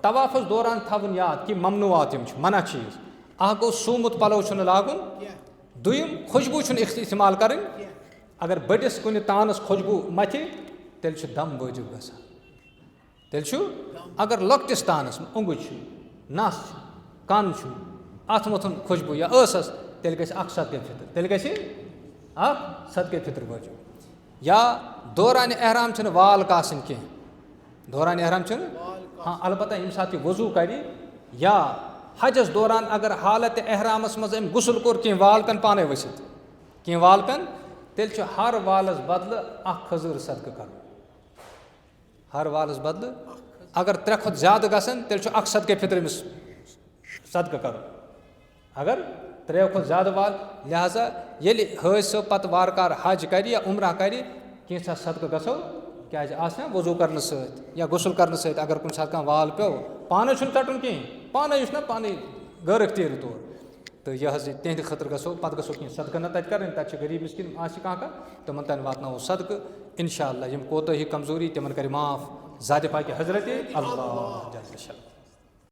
तवाफस दौरान थवन याद कि ममनुआत मना चीज गो सूमुत पलो लागुन दुयम खुशबू इस्तेमाल करें अगर बड़िस कुन तानस खुशबू मथे तेल दम वाजिब गसान तेल अगर लॉक्टिस तानस ओंगुज नस कान अथ मथुन खुशबू या असस तेल गस अख सदक़े फितर तेल गस अख सदक़े फितर वाजिब या दौरान एहराम छन वाल कासन के दौरान एहराम छन हाँ अलबत्ता यम साथ वजू कर या हजस दौरान अगर हालत एहरामस मज गुसल कोर कह वालकन पाने वसित कह वालकन तेल हर वालस बदल अख खजूर सदक़ कर हर वालस बदल अगर 3 खुद ज्यादा गसन तेल अख सदक़े फितर सदक़ कर अगर 3 खुद ज्यादा वाल लिहाजा ये हज सो पत वारकार हज कर या उम्रा कर कैसा सदक़ गसो क्या वजू करने सत या गुसल करने सत अगर कुछ साथ वाल पे पाने तटन कहें पाने ना पाने गर अख्तियारी तौर तो यह तिहद खतर गसो पत गसो कह सदक़ न तत कर तक गरीब मिस्किन कह तमन तन वातनावो सदक़ इंशाअल्लाह यम कोताही कमजोरी तिमन कर माफ ज़ात पाक हज़रत अल्लाह।